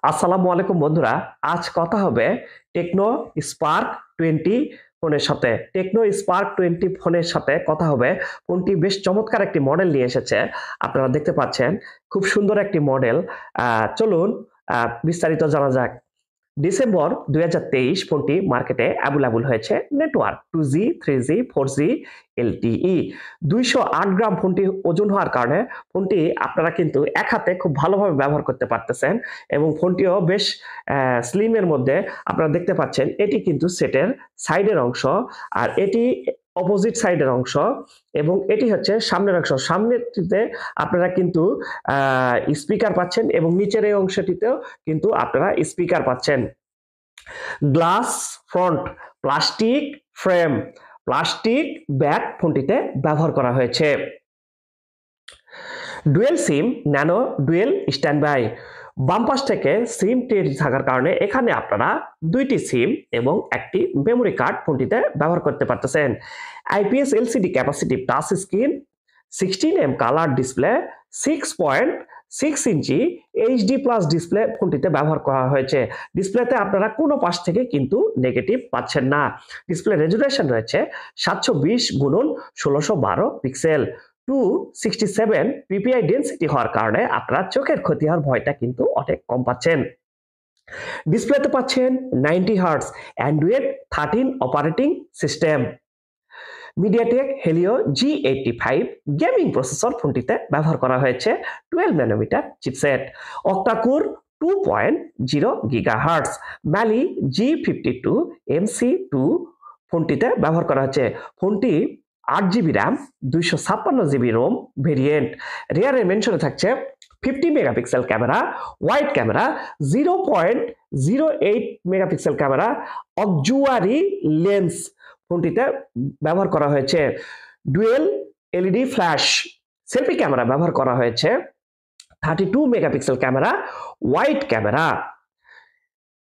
আসসালামু আলাইকুম বন্ধুরা। আজ কথা হবে টেকনো স্পার্ক 20 ফোনের সাথে। টেকনো স্পার্ক 20 ফোনের সাথে কথা হবে। ফোনটি বেশ চমৎকার একটি মডেল নিয়ে এসেছে। আপনারা দেখতে পাচ্ছেন খুব সুন্দর একটি মডেল। চলুন বিস্তারিত জানা যাক। ডিসেম্বর 2023 ফোনটি মার্কেটে অ্যাভেলেবল হয়েছে। Network 2G, 3G, 4G LTE। 208 গ্রাম ফোনটি ওজন হওয়ার কারণে ফোনটি আপনারা কিন্তু এক হাতে খুব ভালোভাবে ব্যবহার করতে পারতেছেন এবং ফোনটিও বেশ স্লিমের মধ্যে। আপনারা দেখতে পাচ্ছেন এটি কিন্তু সেটের সাইডের অংশ, আর এটি অপোজিট সাইডের অংশ এবং এটি হচ্ছে সামনের অংশ। সামনেরটিতে আপনারা কিন্তু স্পিকার পাচ্ছেন এবং নিচের এই অংশটিতেও কিন্তু আপনারা স্পিকার পাচ্ছেন। Glass front, plastic frame, plastic back ফোনটিতে ব্যবহার করা হয়েছে। Dual SIM, nano dual standby. বাম পাশ থেকে সিম ট্রে থাকার কারণে এখানে আপনারা দুইটি সিম এবং একটি মেমোরি কার্ড ফোনটিতে ব্যবহার করতে পারতেছেন। IPS LCD capacitive touch screen, 16 colour display, 6.6 inch HD plus display ফোনটিতে ব্যবহার করা হয়েছে। ডিসপ্লেতে আপনারা কোনো পাশ থেকে কিন্তু নেগেটিভ পাচ্ছেন না। ডিসপ্লে রেজুলেশন রয়েছে 720x1612 পিক্সেল। 267 পিপিআই ডেন্সিটি হওয়ার কারণে আপনারা চোখের ক্ষতি হওয়ার ভয়টা কিন্তু অনেক কম পাচ্ছেন। ডিসপ্লেতে পাচ্ছেন 90 hertz Android 13 operating system. MediaTek Helio G85 gaming processor ফোনটিতে ব্যবহার করা হয়েছে। 12 nanometer chipset, octacore 2.0 gigahertz, Mali G52 MC2 ফোনটিতে ব্যবহার করা হয়েছে। ফোনটি 8GB RAM, 256GB ROM variant. Rear মেনশনে থাকছে 50 megapixel camera, wide camera, 0.08 megapixel camera, auxiliary lens ফোনটিতে ব্যবহার করা হয়েছে। Dual LED flash selfie camera ব্যবহার করা হয়েছে। 32 megapixel camera, wide camera.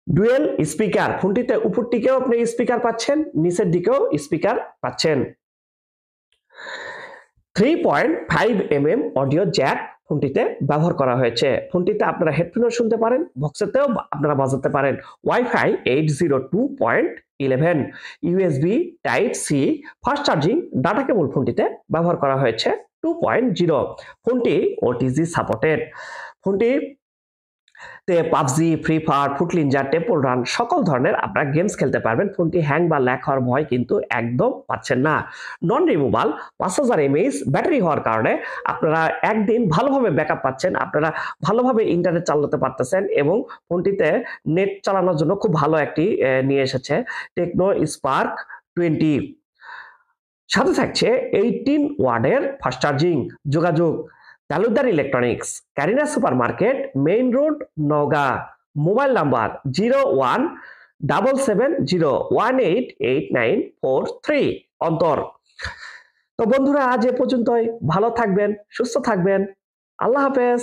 Dual speaker ফোনটিতে উপর দিকেও আপনি স্পিকার পাচ্ছেন, নিচের দিকেও স্পিকার পাচ্ছেন। 3.5mm অডিও জ্যাক ফোনটিতে ব্যবহার করা হয়েছে। ফোনটিতে আপনারা হেডফোনও শুনতে পারেন, বক্সেতেও আপনারা বাজাতে পারেন। Wifi 802.11, USB type C fast charging data cable ফোনটিতে ব্যবহার করা হয়েছে 2.0। ফোনটি ওটিজি সাপোর্টেড। ফোনটি PUBG, Free Fire, Fruit Ninja, Temple Run সকল ধরনের আপনারা গেমস খেলতে পারবেন। ফোনটি হ্যাং বা ল্যাগ হওয়ার ভয় কিন্তু একদম পাচ্ছেন না। নন রিমুভাল 5000 mAh ব্যাটারি হওয়ার কারণে আপনারা একদিন ভালোভাবে ব্যাকআপ পাচ্ছেন। আপনারা ভালোভাবে ইন্টারনেট চালাতে পারতেছেন এবং ফোনটিতে নেট চালানোর জন্য খুব ভালো একটি নিয়ে এসেছে টেকনো স্পার্ক 20। সাথে থাকছে 18 ওয়াটের ফাস্ট চার্জিং। যোগাযোগ Talukdar electronics, Kareena super market, main road, Naogaon. Mobile number 0177018893 অন্তর। তো বন্ধুরা আজ এ পর্যন্তই। ভালো থাকবেন, সুস্থ থাকবেন। আল্লাহ হাফেজ।